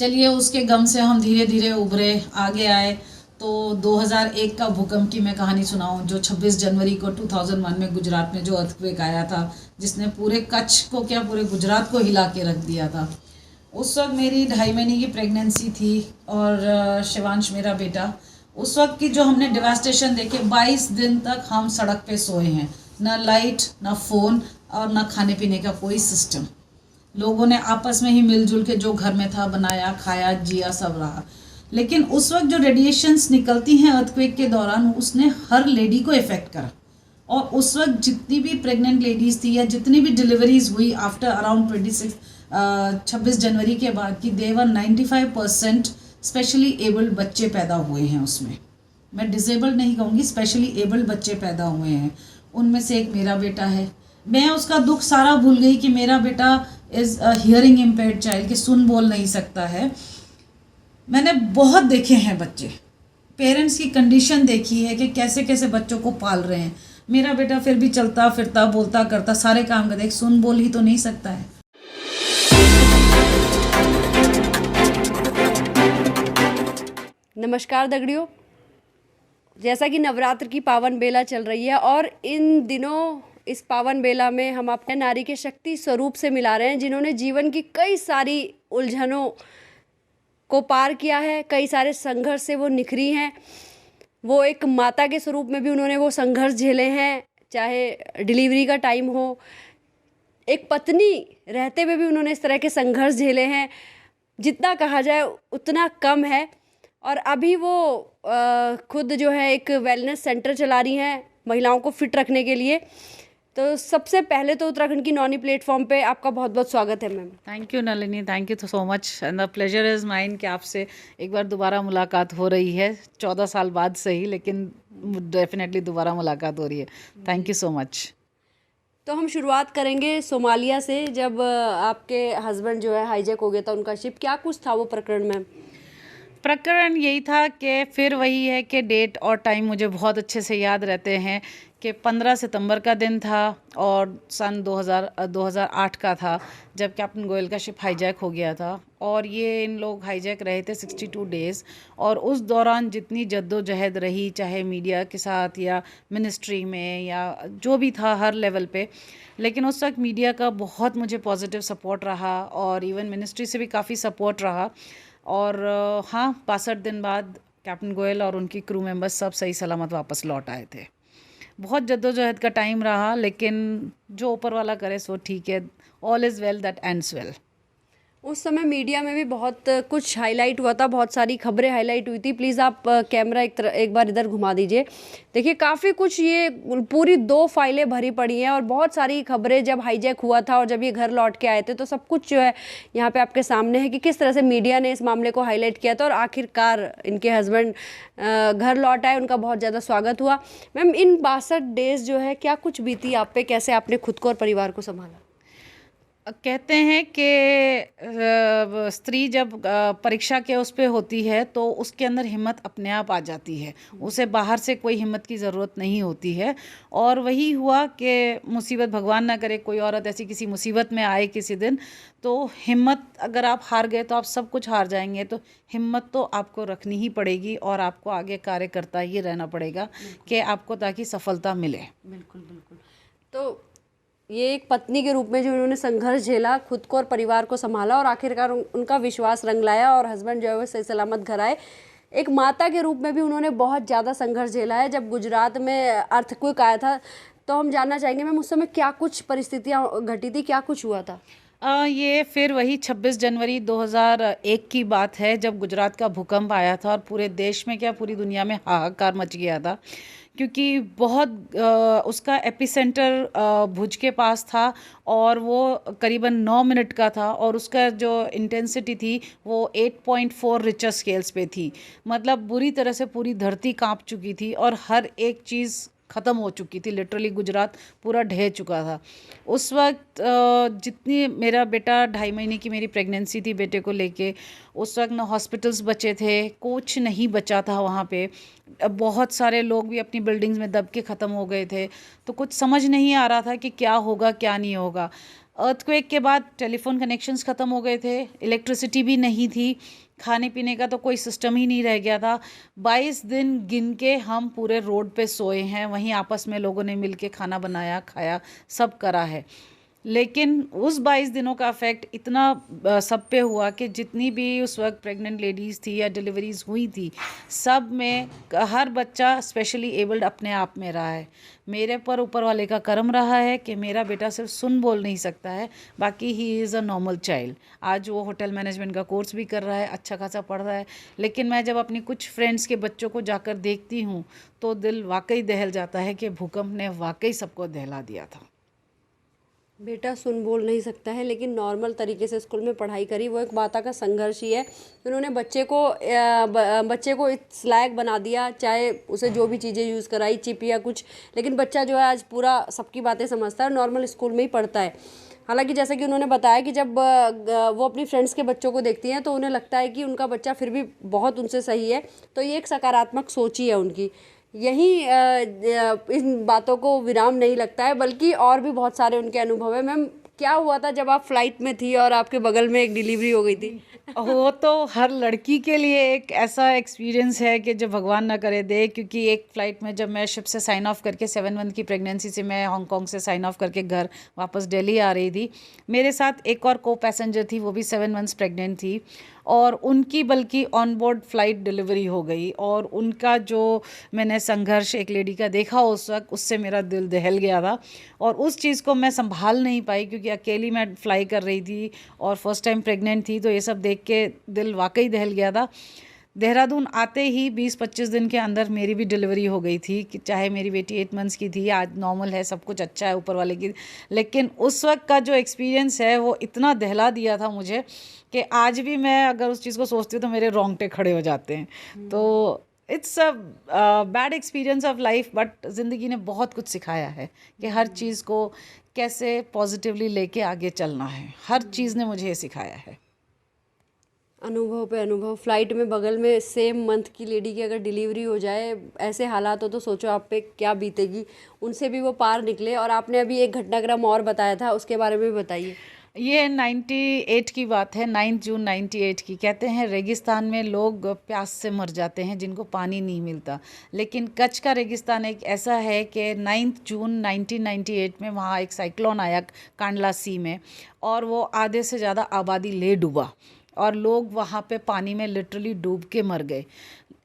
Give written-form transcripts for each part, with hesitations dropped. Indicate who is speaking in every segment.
Speaker 1: चलिए उसके गम से हम धीरे धीरे उभरे, आगे आए। तो 2001 का भूकंप की मैं कहानी सुनाऊं, जो 26 जनवरी को 2001 में गुजरात में जो अर्थक्वेक आया था, जिसने पूरे कच्छ को क्या पूरे गुजरात को हिला के रख दिया था। उस वक्त मेरी 2.5 महीने की प्रेगनेंसी थी और शिवांश मेरा बेटा। उस वक्त की जो हमने डिवास्टेशन देखे, 22 दिन तक हम सड़क पे सोए हैं, ना लाइट, ना फ़ोन और ना खाने पीने का कोई सिस्टम। लोगों ने आपस में ही मिलजुल के जो घर में था बनाया, खाया, जिया, सब रहा। लेकिन उस वक्त जो रेडिएशंस निकलती हैं अर्थक्वेक के दौरान, उसने हर लेडी को इफ़ेक्ट करा। और उस वक्त जितनी भी प्रेग्नेंट लेडीज़ थी या जितनी भी डिलीवरीज हुई आफ्टर अराउंड 26 जनवरी के बाद की, देवर 95% स्पेशली एबल्ड बच्चे पैदा हुए हैं उसमें। मैं डिसेबल्ड नहीं कहूँगी, स्पेशली एबल्ड बच्चे पैदा हुए हैं। उनमें से एक मेरा बेटा है। मैं उसका दुख सारा भूल गई कि मेरा बेटा is a hearing impaired child, कि सुन बोल नहीं सकता है। मैंने बहुत देखे हैं बच्चे, पेरेंट्स की कंडीशन देखी है कि कैसे कैसे बच्चों को पाल रहे हैं। मेरा बेटा फिर भी चलता फिरता बोलता करता सारे काम करता, एक सुन बोल ही तो नहीं सकता है।
Speaker 2: नमस्कार दगड़ियों, जैसा कि नवरात्र की पावन बेला चल रही है और इन दिनों इस पावन बेला में हम अपने नारी के शक्ति स्वरूप से मिला रहे हैं, जिन्होंने जीवन की कई सारी उलझनों को पार किया है, कई सारे संघर्ष से वो निखरी हैं। वो एक माता के स्वरूप में भी उन्होंने वो संघर्ष झेले हैं, चाहे डिलीवरी का टाइम हो, एक पत्नी रहते हुए भी उन्होंने इस तरह के संघर्ष झेले हैं। जितना कहा जाए उतना कम है। और अभी वो खुद जो है एक वेलनेस सेंटर चला रही हैं महिलाओं को फिट रखने के लिए। तो सबसे पहले तो उत्तराखंड की नौनी प्लेटफॉर्म पे आपका बहुत बहुत स्वागत है ma'am.
Speaker 1: Thank you Nalini, thank you so much and the pleasure is mine कि आपसे एक बार दोबारा मुलाकात हो रही है, 14 साल बाद सही, लेकिन डेफिनेटली दोबारा मुलाकात हो रही है। Thank you so much.
Speaker 2: तो हम शुरुआत करेंगे सोमालिया से। जब आपके हस्बैंड जो है हाईजैक हो गया था उनका शिप, क्या कुछ था वो प्रकरण में?
Speaker 1: प्रकरण यही था कि फिर वही है कि डेट और टाइम मुझे बहुत अच्छे से याद रहते हैं कि 15 सितंबर का दिन था और सन 2008 का था, जब कैप्टन गोयल का शिप हाईजैक हो गया था। और ये इन लोग हाईजैक रहे थे 62 डेज़। और उस दौरान जितनी जद्दोजहद रही, चाहे मीडिया के साथ या मिनिस्ट्री में या जो भी था हर लेवल पे, लेकिन उस वक्त मीडिया का बहुत मुझे पॉजिटिव सपोर्ट रहा और इवन मिनिस्ट्री से भी काफ़ी सपोर्ट रहा। और हाँ, 62 दिन बाद कैप्टन गोयल और उनकी क्रू मेंबर्स सब सही सलामत वापस लौट आए थे। बहुत जद्दोजहद का टाइम रहा, लेकिन जो ऊपर वाला करे सो ठीक है। All is well that ends well.
Speaker 2: उस समय मीडिया में भी बहुत कुछ हाईलाइट हुआ था, बहुत सारी खबरें हाईलाइट हुई थी। प्लीज़ आप कैमरा एक बार इधर घुमा दीजिए। देखिए काफ़ी कुछ, ये पूरी 2 फाइलें भरी पड़ी हैं और बहुत सारी खबरें जब हाईजैक हुआ था और जब ये घर लौट के आए थे, तो सब कुछ जो है यहाँ पे आपके सामने है कि किस तरह से मीडिया ने इस मामले को हाईलाइट किया था और आखिरकार इनके हस्बैंड घर लौट आए, उनका बहुत ज़्यादा स्वागत हुआ। मैम, इन 62 डेज़ जो है क्या कुछ बीती आप पे, कैसे आपने खुद को और परिवार को संभाला?
Speaker 1: कहते हैं कि स्त्री जब परीक्षा के उस पे होती है तो उसके अंदर हिम्मत अपने आप आ जाती है, उसे बाहर से कोई हिम्मत की ज़रूरत नहीं होती है। और वही हुआ कि मुसीबत, भगवान ना करे कोई औरत ऐसी किसी मुसीबत में आए किसी दिन, तो हिम्मत, अगर आप हार गए तो आप सब कुछ हार जाएंगे, तो हिम्मत तो आपको रखनी ही पड़ेगी और आपको आगे कार्य करता ही रहना पड़ेगा कि आपको ताकि सफलता मिले।
Speaker 2: बिल्कुल बिल्कुल। तो ये एक पत्नी के रूप में जो इन्होंने संघर्ष झेला, खुद को और परिवार को संभाला और आखिरकार उनका विश्वास रंग लाया और हस्बैंड जो है वो सही सलामत घर आए। एक माता के रूप में भी उन्होंने बहुत ज़्यादा संघर्ष झेला है। जब गुजरात में अर्थक्वेक आया था, तो हम जानना चाहेंगे मैम उस समय क्या कुछ परिस्थितियाँ घटी थी, क्या कुछ हुआ था?
Speaker 1: ये फिर वही 26 जनवरी 2001 की बात है, जब गुजरात का भूकंप आया था और पूरे देश में क्या पूरी दुनिया में हाहाकार मच गया था, क्योंकि बहुत उसका एपिसेंटर भुज के पास था और वो करीबन 9 मिनट का था और उसका जो इंटेंसिटी थी वो 8.4 रिक्टर स्केल्स पे थी। मतलब बुरी तरह से पूरी धरती कांप चुकी थी और हर एक चीज़ ख़त्म हो चुकी थी, लिटरली गुजरात पूरा ढह चुका था उस वक्त। जितनी मेरा बेटा 2.5 महीने की मेरी प्रेगनेंसी थी बेटे को लेके, उस वक्त ना हॉस्पिटल्स बचे थे, कुछ नहीं बचा था वहाँ पे। बहुत सारे लोग भी अपनी बिल्डिंग्स में दब के ख़त्म हो गए थे। तो कुछ समझ नहीं आ रहा था कि क्या होगा क्या नहीं होगा। अर्थक्वेक के बाद टेलीफोन कनेक्शंस ख़त्म हो गए थे, इलेक्ट्रिसिटी भी नहीं थी, खाने पीने का तो कोई सिस्टम ही नहीं रह गया था। 22 दिन गिन के हम पूरे रोड पे सोए हैं, वहीं आपस में लोगों ने मिल के खाना बनाया, खाया, सब करा है। लेकिन उस 22 दिनों का इफ़ेक्ट इतना सब पे हुआ कि जितनी भी उस वक्त प्रेग्नेंट लेडीज़ थी या डिलीवरीज हुई थी, सब में हर बच्चा स्पेशली एबल्ड अपने आप में रहा है। मेरे पर ऊपर वाले का करम रहा है कि मेरा बेटा सिर्फ सुन बोल नहीं सकता है, बाकी he is a normal child. आज वो होटल मैनेजमेंट का कोर्स भी कर रहा है, अच्छा खासा पढ़ रहा है। लेकिन मैं जब अपनी कुछ फ्रेंड्स के बच्चों को जाकर देखती हूँ तो दिल वाकई दहल जाता है कि भूकंप ने वाकई सबको दहला दिया था।
Speaker 2: बेटा सुन बोल नहीं सकता है लेकिन नॉर्मल तरीके से स्कूल में पढ़ाई करी, वो एक माता का संघर्ष ही है। उन्होंने बच्चे को इस लायक बना दिया, चाहे उसे जो भी चीज़ें यूज़ कराई, चिप या कुछ, लेकिन बच्चा जो है आज पूरा सबकी बातें समझता है और नॉर्मल स्कूल में ही पढ़ता है। हालांकि जैसा कि उन्होंने बताया कि जब वो अपनी फ्रेंड्स के बच्चों को देखती हैं तो उन्हें लगता है कि उनका बच्चा फिर भी बहुत उनसे सही है, तो ये एक सकारात्मक सोच ही है उनकी। यही इन बातों को विराम नहीं लगता है, बल्कि और भी बहुत सारे उनके अनुभव है। मैम, क्या हुआ था जब आप फ्लाइट में थी और आपके बगल में एक डिलीवरी हो गई थी?
Speaker 1: वो तो हर लड़की के लिए एक ऐसा एक्सपीरियंस है कि जो भगवान ना करे दे, क्योंकि एक फ़्लाइट में जब मैं शिप से साइन ऑफ करके 7 मंथ की प्रेगनेंसी से मैं हांगकांग से साइन ऑफ करके घर वापस दिल्ली आ रही थी, मेरे साथ एक और को पैसेंजर थी, वो भी 7 मंथ्स प्रेग्नेंट थी, और उनकी बल्कि ऑन बोर्ड फ्लाइट डिलीवरी हो गई। और उनका जो मैंने संघर्ष एक लेडी का देखा उस वक्त, उससे मेरा दिल दहल गया था। और उस चीज़ को मैं संभाल नहीं पाई क्योंकि अकेली मैं फ्लाई कर रही थी और फर्स्ट टाइम प्रेग्नेंट थी, तो ये सब देख के दिल वाकई दहल गया था। देहरादून आते ही 20-25 दिन के अंदर मेरी भी डिलीवरी हो गई थी, कि चाहे मेरी बेटी 8 मंथ्स की थी, आज नॉर्मल है, सब कुछ अच्छा है ऊपर वाले की। लेकिन उस वक्त का जो एक्सपीरियंस है वो इतना दहला दिया था मुझे कि आज भी मैं अगर उस चीज़ को सोचती हूँ तो मेरे रोंगटे खड़े हो जाते हैं। तो it's a bad experience of life, but ज़िंदगी ने बहुत कुछ सिखाया है कि हर चीज़ को कैसे पॉजिटिवली लेके आगे चलना है। हर चीज़ ने मुझे ये सिखाया है।
Speaker 2: अनुभव पे अनुभव। फ्लाइट में बगल में सेम मंथ की लेडी की अगर डिलीवरी हो जाए, ऐसे हालात हो तो सोचो आप पे क्या बीतेगी। उनसे भी वो पार निकले। और आपने अभी एक घटनाक्रम और बताया था, उसके बारे में भी बताइए।
Speaker 1: ये 98 की बात है, 9 जून 98 की। कहते हैं रेगिस्तान में लोग प्यास से मर जाते हैं जिनको पानी नहीं मिलता, लेकिन कच्छ का रेगिस्तान एक ऐसा है कि 9 जून 1998 में वहाँ एक साइक्लोन आया कांडला सी में, और वो आधे से ज़्यादा आबादी ले डूबा और लोग वहाँ पे पानी में लिटरली डूब के मर गए।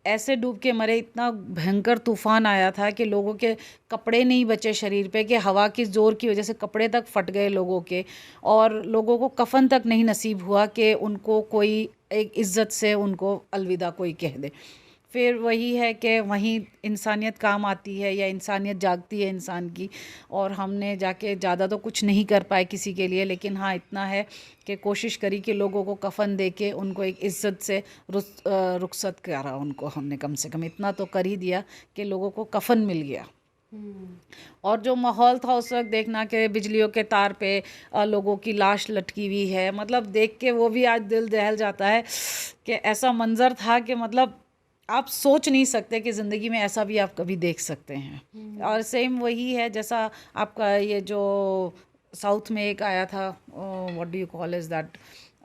Speaker 1: ऐसे डूब के मरे, इतना भयंकर तूफान आया था कि लोगों के कपड़े नहीं बचे शरीर पे, कि हवा की ज़ोर की वजह से कपड़े तक फट गए लोगों के, और लोगों को कफन तक नहीं नसीब हुआ कि उनको कोई एक इज़्ज़त से उनको अलविदा कोई कह दे। फिर वही है कि वहीं इंसानियत काम आती है, या इंसानियत जागती है इंसान की। और हमने जाके ज़्यादा तो कुछ नहीं कर पाए किसी के लिए, लेकिन हाँ इतना है कि कोशिश करी कि लोगों को कफ़न दे के उनको एक इज़्ज़त से रुखसत करा। उनको हमने कम से कम इतना तो कर ही दिया कि लोगों को कफ़न मिल गया। और जो माहौल था उस वक्त देखना कि बिजलियों के तार पे लोगों की लाश लटकी हुई है, मतलब देख के वो भी आज दिल दहल जाता है कि ऐसा मंज़र था कि मतलब आप सोच नहीं सकते कि ज़िंदगी में ऐसा भी आप कभी देख सकते हैं। और सेम वही है जैसा आपका ये जो साउथ में एक आया था, what do you call is that,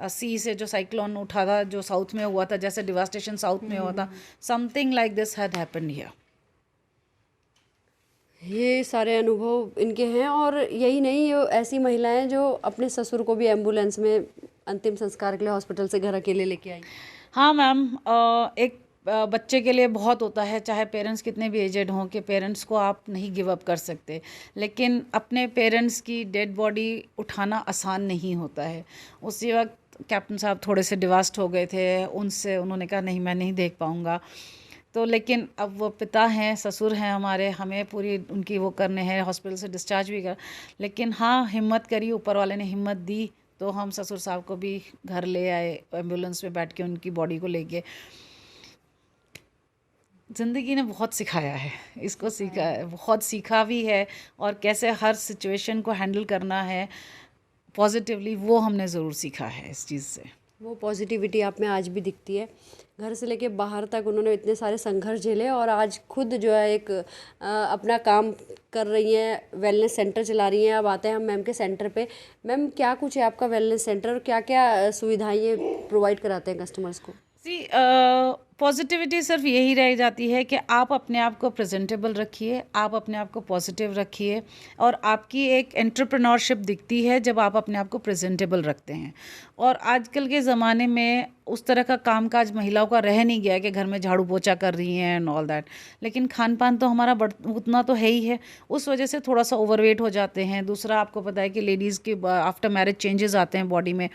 Speaker 1: sea से जो साइक्लोन उठा था, जो साउथ में हुआ था, जैसे डिवास्टेशन साउथ में हुआ था, something like this had happened here.
Speaker 2: ये सारे अनुभव इनके हैं। और यही नहीं, ये ऐसी महिलाएं जो अपने ससुर को भी एम्बुलेंस में अंतिम संस्कार के लिए हॉस्पिटल से घर अकेले लेके आई।
Speaker 1: हाँ मैम, एक बच्चे के लिए बहुत होता है, चाहे पेरेंट्स कितने भी एजेड हों, कि पेरेंट्स को आप नहीं गिव अप कर सकते, लेकिन अपने पेरेंट्स की डेड बॉडी उठाना आसान नहीं होता है। उसी वक्त कैप्टन साहब थोड़े से डिवास्ट हो गए थे, उनसे उन्होंने कहा नहीं मैं नहीं देख पाऊँगा। तो लेकिन अब वो पिता हैं, ससुर हैं हमारे, हमें पूरी उनकी वो करने हैं, हॉस्पिटल से डिस्चार्ज भी कर, लेकिन हाँ हिम्मत करी, ऊपर वाले ने हिम्मत दी, तो हम ससुर साहब को भी घर ले आए, एम्बुलेंस में बैठ के उनकी बॉडी को लेके। ज़िंदगी ने बहुत सिखाया है, इसको सीखा है, बहुत सीखा भी है, और कैसे हर सिचुएशन को हैंडल करना है पॉजिटिवली, वो हमने ज़रूर सीखा है इस चीज़ से।
Speaker 2: वो पॉजिटिविटी आप में आज भी दिखती है। घर से लेके बाहर तक उन्होंने इतने सारे संघर्ष झेले और आज खुद जो है एक अपना काम कर रही हैं, वेलनेस सेंटर चला रही हैं। अब आते हैं हम मैम के सेंटर पे। मैम, क्या कुछ है आपका वेलनेस सेंटर और क्या क्या सुविधाएं ये प्रोवाइड कराते हैं कस्टमर्स को?
Speaker 1: पॉजिटिविटी सिर्फ यही रह जाती है कि आप अपने आप को प्रेजेंटेबल रखिए, आप अपने आप को पॉजिटिव रखिए, और आपकी एक एंटरप्रेन्योरशिप दिखती है जब आप अपने आप को प्रेजेंटेबल रखते हैं। और आजकल के ज़माने में उस तरह का कामकाज महिलाओं का रह नहीं गया है कि घर में झाड़ू पोछा कर रही हैं एंड ऑल दैट, लेकिन खान पान तो हमारा उतना तो है ही है, उस वजह से थोड़ा सा ओवरवेट हो जाते हैं। दूसरा, आपको पता है कि लेडीज़ के आफ्टर मैरिज चेंजेस आते हैं बॉडी में,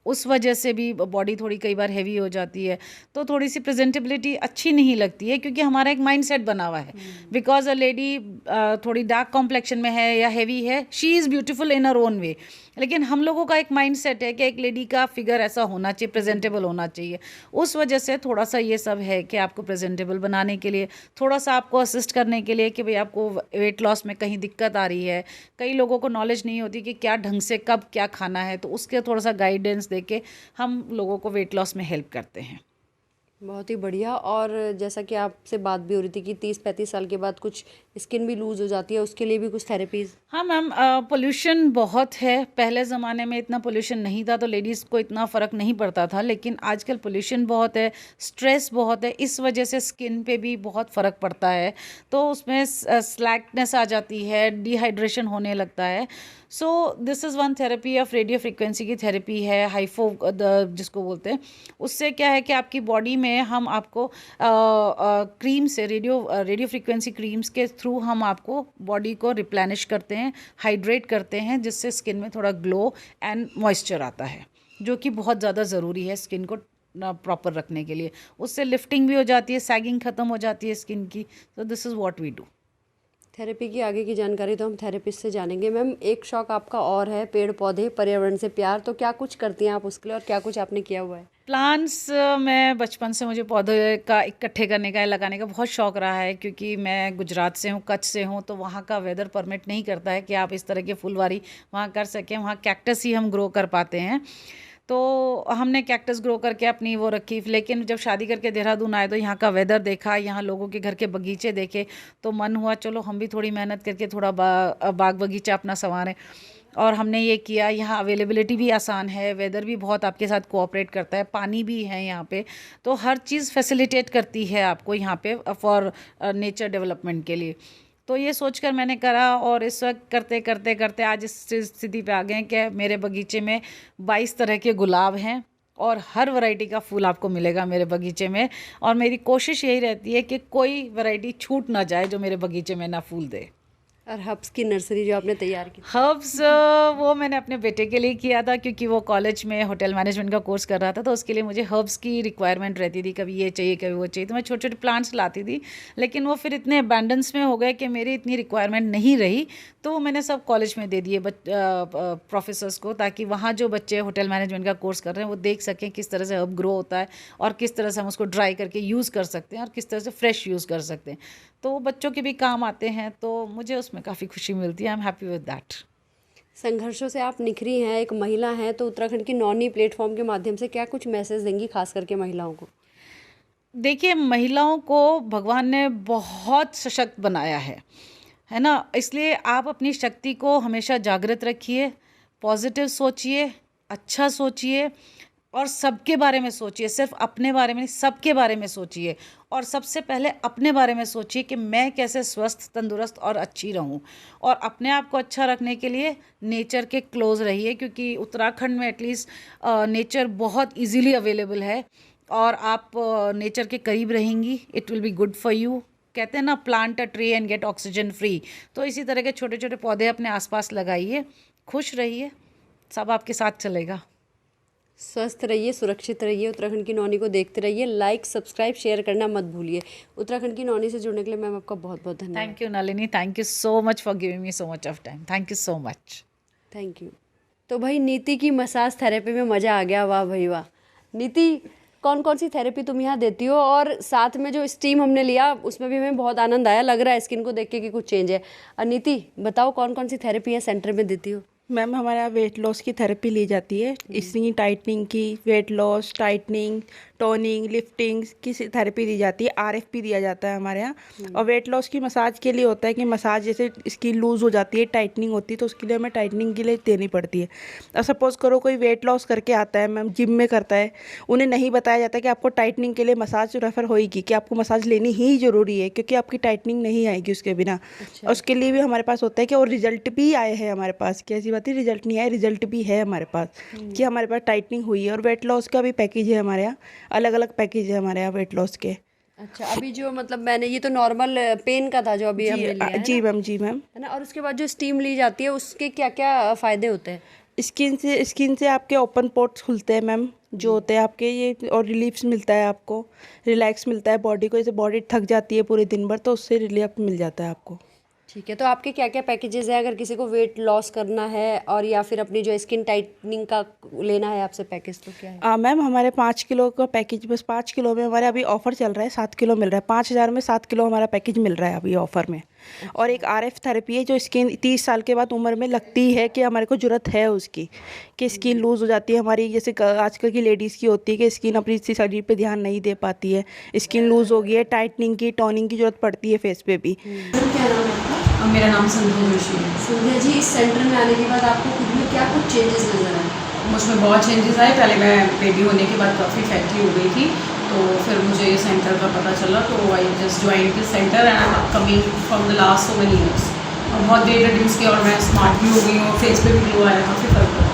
Speaker 1: उस वजह से भी बॉडी थोड़ी कई बार हैवी हो जाती है, तो थोड़ी सी प्रेजेंटेबिलिटी अच्छी नहीं लगती है, क्योंकि हमारा एक माइंडसेट बना हुआ है। बिकॉज अ लेडी थोड़ी डार्क कॉम्प्लेक्शन में है या हैवी है, she is beautiful in her own way, लेकिन हम लोगों का एक माइंडसेट है कि एक लेडी का फिगर ऐसा होना चाहिए, प्रेजेंटेबल होना चाहिए। उस वजह से थोड़ा सा ये सब है कि आपको प्रेजेंटेबल बनाने के लिए, थोड़ा सा आपको असिस्ट करने के लिए कि भाई आपको वेट लॉस में कहीं दिक्कत आ रही है, कई लोगों को नॉलेज नहीं होती कि क्या ढंग से कब क्या खाना है, तो उसके थोड़ा सा गाइडेंस देके हम लोगों को वेट लॉस में हेल्प करते हैं।
Speaker 2: बहुत ही बढ़िया। और जैसा कि आपसे बात भी हो रही थी कि 30-35 साल के बाद कुछ स्किन भी लूज़ हो जाती है, उसके लिए भी कुछ थेरेपीज़?
Speaker 1: हाँ मैम, पोल्यूशन बहुत है। पहले ज़माने में इतना पोल्यूशन नहीं था तो लेडीज़ को इतना फ़र्क नहीं पड़ता था, लेकिन आजकल पोल्यूशन बहुत है, स्ट्रेस बहुत है, इस वजह से स्किन पे भी बहुत फ़र्क पड़ता है। तो उसमें स्लैकनेस आ जाती है, डिहाइड्रेशन होने लगता है। So this is one therapy of radio frequency की थेरेपी है, हाइफो जिसको बोलते हैं। उससे क्या है कि आपकी बॉडी में हम आपको क्रीम से, रेडियो फ्रिक्वेंसी क्रीम्स के थ्रू हम आपको बॉडी को रिप्लेनिश करते हैं, हाइड्रेट करते हैं, जिससे स्किन में थोड़ा ग्लो एंड मॉइस्चर आता है, जो कि बहुत ज़्यादा ज़रूरी है स्किन को प्रॉपर रखने के लिए। उससे लिफ्टिंग भी हो जाती है, सैगिंग ख़त्म हो जाती है स्किन की। तो this is what we do.
Speaker 2: Therapy की आगे की जानकारी तो हम थेरेपिस्ट से जानेंगे। मैम, एक शौक आपका और है पेड़ पौधे, पर्यावरण से प्यार, तो क्या कुछ करती हैं आप उसके लिए और क्या कुछ आपने किया हुआ है?
Speaker 1: प्लांट्स, मैं बचपन से मुझे पौधे का इकट्ठे करने का, लगाने का बहुत शौक़ रहा है, क्योंकि मैं गुजरात से हूँ, कच्छ से हूँ, तो वहाँ का वेदर परमिट नहीं करता है कि आप इस तरह के फुलवारी वहाँ कर सकें। वहाँ कैक्टस ही हम ग्रो कर पाते हैं, तो हमने कैक्टस ग्रो करके अपनी वो रखी। लेकिन जब शादी करके देहरादून आए तो यहाँ का वेदर देखा, यहाँ लोगों के घर के बगीचे देखे, तो मन हुआ चलो हम भी थोड़ी मेहनत करके थोड़ा बाग बगीचा अपना संवारें, और हमने ये किया। यहाँ अवेलेबिलिटी भी आसान है, वेदर भी बहुत आपके साथ कोऑपरेट करता है, पानी भी है यहाँ पे, तो हर चीज़ फैसिलिटेट करती है आपको यहाँ पे फॉर नेचर डेवलपमेंट के लिए। तो ये सोचकर मैंने करा, और इस वक्त करते करते करते आज इस स्थिति पे आ गए कि मेरे बगीचे में 22 तरह के गुलाब हैं, और हर वैरायटी का फूल आपको मिलेगा मेरे बगीचे में। और मेरी कोशिश यही रहती है कि कोई वैरायटी छूट ना जाए जो मेरे बगीचे में ना फूल दे।
Speaker 2: और हर्ब्स की नर्सरी जो आपने तैयार की?
Speaker 1: हर्ब्स वो मैंने अपने बेटे के लिए किया था, क्योंकि वो कॉलेज में होटल मैनेजमेंट का कोर्स कर रहा था, तो उसके लिए मुझे हर्ब्स की रिक्वायरमेंट रहती थी, कभी ये चाहिए कभी वो चाहिए, तो मैं छोटे छोटे प्लांट्स लाती थी। लेकिन वो फिर इतने अबैंडेंस में हो गए कि मेरी इतनी रिक्वायरमेंट नहीं रही, तो मैंने सब कॉलेज में दे दिए प्रोफेसर्स को, ताकि वहाँ जो बच्चे होटल मैनेजमेंट का कोर्स कर रहे हैं वो देख सकें किस तरह से हर्ब ग्रो होता है, और किस तरह से हम उसको ड्राई करके यूज़ कर सकते हैं, और किस तरह से फ्रेश यूज़ कर सकते हैं। तो वो बच्चों के भी काम आते हैं, तो मुझे उसमें काफ़ी खुशी मिलती है। I am happy with that.
Speaker 2: संघर्षों से आप निखरी हैं, एक महिला हैं, तो उत्तराखंड की नौनी प्लेटफॉर्म के माध्यम से क्या कुछ मैसेज देंगी खास करके महिलाओं को?
Speaker 1: देखिए, महिलाओं को भगवान ने बहुत सशक्त बनाया है ना, इसलिए आप अपनी शक्ति को हमेशा जागृत रखिए, पॉजिटिव सोचिए, अच्छा सोचिए, और सबके बारे में सोचिए, सिर्फ अपने बारे में नहीं, सबके बारे में सोचिए। और सबसे पहले अपने बारे में सोचिए कि मैं कैसे स्वस्थ, तंदुरुस्त और अच्छी रहूं। और अपने आप को अच्छा रखने के लिए नेचर के क्लोज रहिए, क्योंकि उत्तराखंड में एटलीस्ट नेचर बहुत इजीली अवेलेबल है, और आप नेचर के करीब रहेंगी, it will be good for you. कहते हैं ना, plant a tree and gate oxygen free. तो इसी तरह के छोटे छोटे पौधे अपने आसपास लगाइए, खुश रहिए, सब आपके साथ चलेगा।
Speaker 2: स्वस्थ रहिए, सुरक्षित रहिए, उत्तराखंड की नौनी को देखते रहिए। लाइक, सब्सक्राइब, शेयर करना मत भूलिए। उत्तराखंड की नौनी से जुड़ने के लिए मैम आपका बहुत बहुत धन्यवाद।
Speaker 1: Thank you Nalini, thank you so much for giving me so much of time. Thank you so much.
Speaker 2: Thank you. तो भाई, नीति की मसाज थेरेपी में मज़ा आ गया, वाह भाई वाह। नीति, कौन कौन सी थेरेपी तुम यहाँ देती हो, और साथ में जो स्टीम हमने लिया उसमें भी हमें बहुत आनंद आया, लग रहा है स्किन को देख के कि कुछ चेंज है। अनीति बताओ कौन कौन सी थेरेपी है सेंटर में देती हो?
Speaker 3: मैम हमारे यहाँ वेट लॉस की थेरेपी ली जाती है, स्किन टाइटनिंग की, weight loss, tightening, toning, lifting की थेरेपी दी जाती है, आरएफपी दिया जाता है हमारे यहाँ। और वेट लॉस की मसाज के लिए होता है कि मसाज जैसे स्किन लूज़ हो जाती है, टाइटनिंग होती है, तो उसके लिए हमें टाइटनिंग के लिए देनी पड़ती है। और सपोज़ करो कोई वेट लॉस करके आता है मैम, जिम में करता है, उन्हें नहीं बताया जाता कि आपको टाइटनिंग के लिए मसाज रेफ़र होएगी, कि आपको मसाज लेनी ही ज़रूरी है, क्योंकि आपकी टाइटनिंग नहीं आएगी उसके बिना। और उसके लिए भी हमारे पास होता है कि और रिजल्ट भी आए हैं हमारे पास, कि ऐसी बात है रिजल्ट नहीं आए, रिजल्ट भी है हमारे पास कि हमारे पास टाइटनिंग हुई है। और वेट लॉस का भी पैकेज है हमारे यहाँ, अलग अलग पैकेज है हमारे यहाँ वेट लॉस के।
Speaker 2: अच्छा, अभी जो मतलब मैंने ये तो नॉर्मल पेन का था जो अभी हमने लिया है
Speaker 3: जी मैम, जी मैम,
Speaker 2: है ना। और उसके बाद जो स्टीम ली जाती है उसके क्या क्या फ़ायदे होते हैं?
Speaker 3: स्किन से आपके ओपन पोर्ट्स खुलते हैं मैम, जो होते हैं आपके ये, और रिलीफ मिलता है आपको, रिलैक्स मिलता है बॉडी को। जैसे बॉडी थक जाती है पूरे दिन भर, तो उससे रिलीफ मिल जाता है आपको।
Speaker 2: ठीक है, तो आपके क्या क्या पैकेजेस हैं अगर किसी को वेट लॉस करना है और या फिर अपनी जो स्किन टाइटनिंग का लेना है आपसे पैकेज, तो क्या है?
Speaker 3: मैम हमारे 5 किलो का पैकेज, बस 5 किलो में हमारे अभी ऑफ़र चल रहा है, 7 किलो मिल रहा है, 5,000 में 7 किलो हमारा पैकेज मिल रहा है अभी ऑफ़र में। और एक आरएफ थेरेपी है जो स्किन 30 साल के बाद उम्र में लगती है कि हमारे को ज़रूरत है उसकी, कि स्किन लूज़ हो जाती है हमारी, जैसे आजकल की लेडीज़ की होती है कि स्किन अपनी शरीर पे ध्यान नहीं दे पाती है, स्किन लूज़ हो गई है, टाइटनिंग की, टोनिंग की ज़रूरत पड़ती है फेस पे भी।
Speaker 2: क्या नाम है आपका?
Speaker 4: मेरा नाम संध्या जोशी है।
Speaker 2: संध्या जी, इस सेंटर में आने के बाद आपको खुद में क्या कुछ चेंजेस नजर आए?
Speaker 4: मुझ में बहुत चेंजेस आए। पहले मैं बेबी होने के बाद काफ़ी फैटी हो गई थी, तो फिर मुझे ये सेंटर का पता चला, तो I just join this centre and I am coming from the last so many years. और बहुत वेट रिड्यूस किया और मैं स्मार्ट भी हो गई हूँ, फेस पे भी ग्लो आया, काफ़ी फर्क पड़ा।